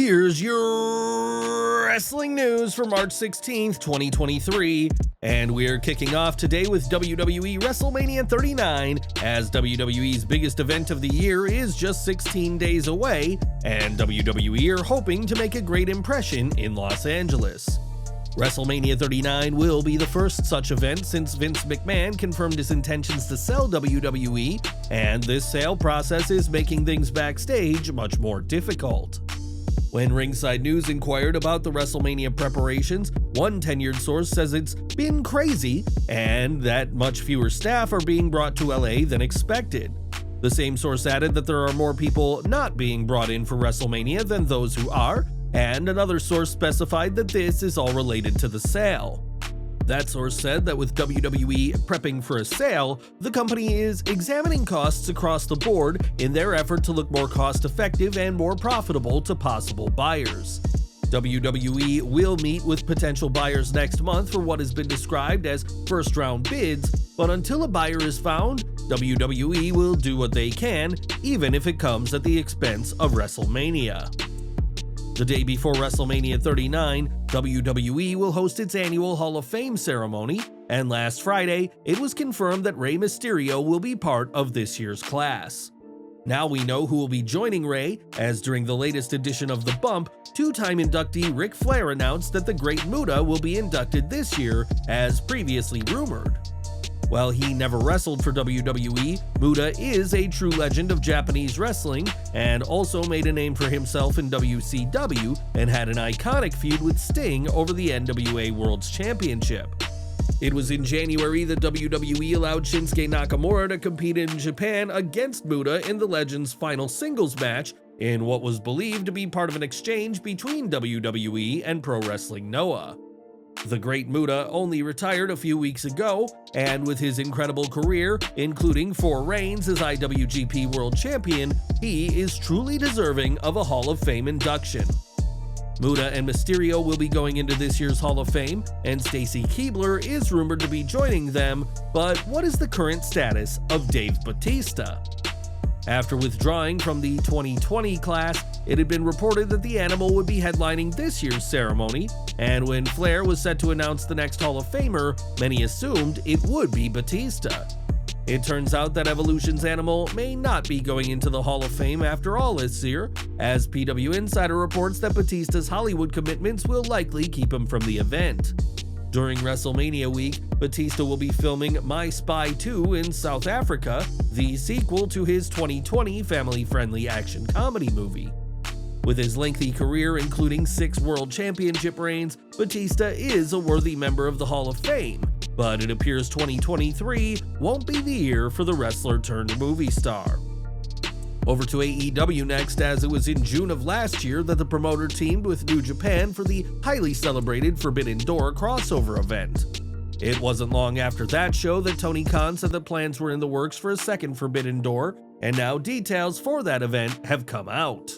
Here's your wrestling news for March 16th, 2023, and we're kicking off today with WWE WrestleMania 39, as WWE's biggest event of the year is just 16 days away, and WWE are hoping to make a great impression in Los Angeles. WrestleMania 39 will be the first such event since Vince McMahon confirmed his intentions to sell WWE, and this sale process is making things backstage much more difficult. When Ringside News inquired about the WrestleMania preparations, one tenured source says it's been crazy and that much fewer staff are being brought to LA than expected. The same source added that there are more people not being brought in for WrestleMania than those who are, and another source specified that this is all related to the sale. That source said that with WWE prepping for a sale, the company is examining costs across the board in their effort to look more cost-effective and more profitable to possible buyers. WWE will meet with potential buyers next month for what has been described as first-round bids, but until a buyer is found, WWE will do what they can, even if it comes at the expense of WrestleMania. The day before WrestleMania 39, WWE will host its annual Hall of Fame ceremony, and last Friday, it was confirmed that Rey Mysterio will be part of this year's class. Now we know who will be joining Rey, as during the latest edition of The Bump, two-time inductee Ric Flair announced that the Great Muta will be inducted this year, as previously rumored. While he never wrestled for WWE, Muta is a true legend of Japanese wrestling and also made a name for himself in WCW and had an iconic feud with Sting over the NWA World's Championship. It was in January that WWE allowed Shinsuke Nakamura to compete in Japan against Muta in the Legend's final singles match in what was believed to be part of an exchange between WWE and Pro Wrestling Noah. The Great Muta only retired a few weeks ago, and with his incredible career, including 4 reigns as IWGP World Champion, he is truly deserving of a Hall of Fame induction. Muta and Mysterio will be going into this year's Hall of Fame, and Stacy Keibler is rumored to be joining them, but what is the current status of Dave Batista? After withdrawing from the 2020 class, it had been reported that the Animal would be headlining this year's ceremony, and when Flair was set to announce the next Hall of Famer, many assumed it would be Batista. It turns out that Evolution's Animal may not be going into the Hall of Fame after all this year, as PW Insider reports that Batista's Hollywood commitments will likely keep him from the event. During WrestleMania week, Batista will be filming My Spy 2 in South Africa, the sequel to his 2020 family-friendly action comedy movie. With his lengthy career, including 6 World Championship reigns, Batista is a worthy member of the Hall of Fame, but it appears 2023 won't be the year for the wrestler-turned-movie star. Over to AEW next, as it was in June of last year that the promoter teamed with New Japan for the highly celebrated Forbidden Door crossover event. It wasn't long after that show that Tony Khan said that plans were in the works for a second Forbidden Door, and now details for that event have come out.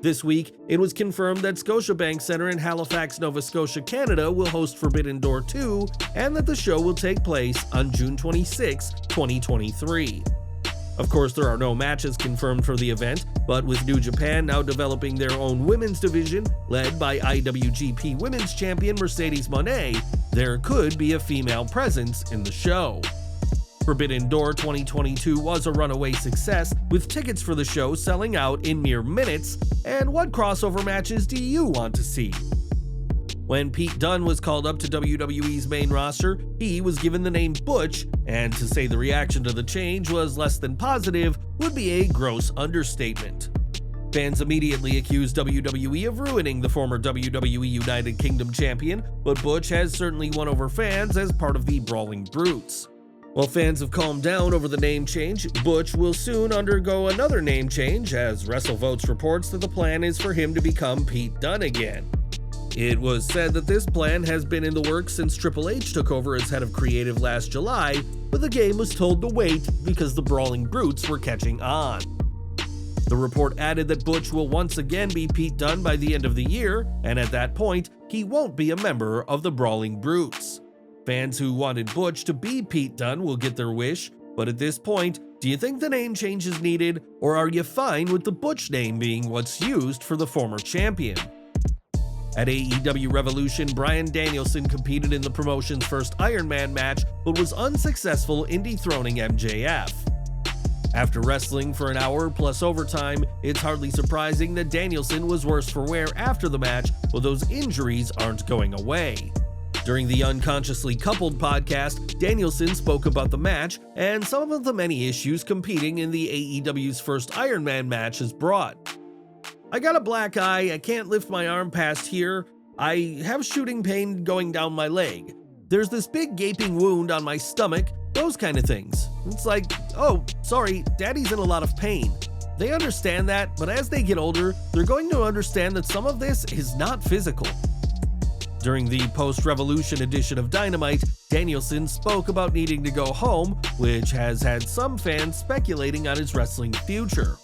This week, it was confirmed that Scotiabank Centre in Halifax, Nova Scotia, Canada will host Forbidden Door 2, and that the show will take place on June 26, 2023. Of course, there are no matches confirmed for the event, but with New Japan now developing their own women's division, led by IWGP Women's Champion Mercedes Moné, there could be a female presence in the show. Forbidden Door 2022 was a runaway success, with tickets for the show selling out in mere minutes, and what crossover matches do you want to see? When Pete Dunne was called up to WWE's main roster, he was given the name Butch, and to say the reaction to the change was less than positive would be a gross understatement. Fans immediately accused WWE of ruining the former WWE United Kingdom champion, but Butch has certainly won over fans as part of the Brawling Brutes. While fans have calmed down over the name change, Butch will soon undergo another name change, as WrestleVotes reports that the plan is for him to become Pete Dunne again. It was said that this plan has been in the works since Triple H took over as head of creative last July, but the game was told to wait because the Brawling Brutes were catching on. The report added that Butch will once again be Pete Dunne by the end of the year, and at that point, he won't be a member of the Brawling Brutes. Fans who wanted Butch to be Pete Dunne will get their wish, but at this point, Do you think the name change is needed, or are you fine with the Butch name being what's used for the former champion? At AEW Revolution, Bryan Danielson competed in the promotion's first Iron Man match, but was unsuccessful in dethroning MJF. After wrestling for an hour plus overtime, it's hardly surprising that Danielson was worse for wear after the match, but those injuries aren't going away. During the Unconsciously Coupled podcast, Danielson spoke about the match and some of the many issues competing in the AEW's first Iron Man match has brought. I got a black eye, I can't lift my arm past here, I have shooting pain going down my leg, there's this big gaping wound on my stomach, those kind of things. It's like, oh, sorry, daddy's in a lot of pain. They understand that, but as they get older, they're going to understand that some of this is not physical. During the post-Revolution edition of Dynamite, Danielson spoke about needing to go home, which has had some fans speculating on his wrestling future.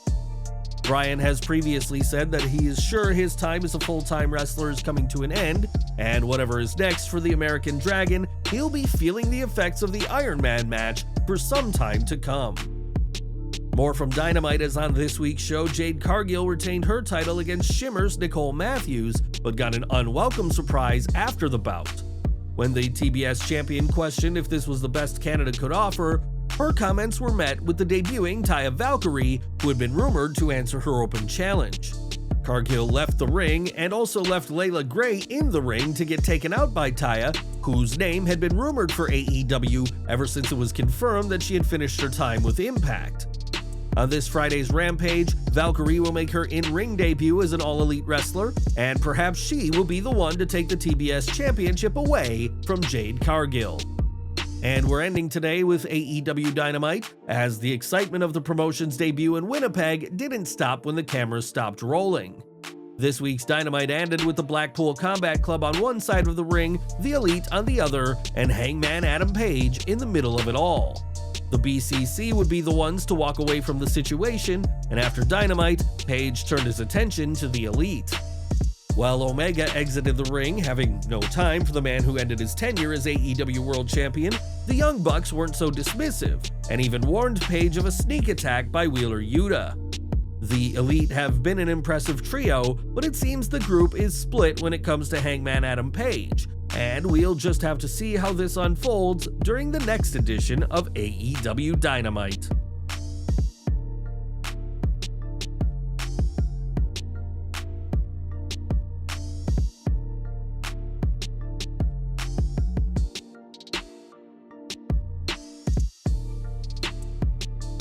Bryan has previously said that he is sure his time as a full-time wrestler is coming to an end, and whatever is next for the American Dragon, he'll be feeling the effects of the Iron Man match for some time to come. More from Dynamite, as on this week's show, Jade Cargill retained her title against Shimmer's Nicole Matthews, but got an unwelcome surprise after the bout. When the TBS champion questioned if this was the best Canada could offer, her comments were met with the debuting Taya Valkyrie, who had been rumored to answer her open challenge. Cargill left the ring and also left Layla Gray in the ring to get taken out by Taya, whose name had been rumored for AEW ever since it was confirmed that she had finished her time with Impact. On this Friday's Rampage, Valkyrie will make her in-ring debut as an all-elite wrestler, and perhaps she will be the one to take the TBS Championship away from Jade Cargill. And we're ending today with AEW Dynamite, as the excitement of the promotion's debut in Winnipeg didn't stop when the cameras stopped rolling. This week's Dynamite ended with the Blackpool Combat Club on one side of the ring, the Elite on the other, and Hangman Adam Page in the middle of it all. The BCC would be the ones to walk away from the situation, and after Dynamite, Page turned his attention to the Elite. While Omega exited the ring, having no time for the man who ended his tenure as AEW World Champion, the Young Bucks weren't so dismissive, and even warned Page of a sneak attack by Wheeler Yuta. The Elite have been an impressive trio, but it seems the group is split when it comes to Hangman Adam Page, and we'll just have to see how this unfolds during the next edition of AEW Dynamite.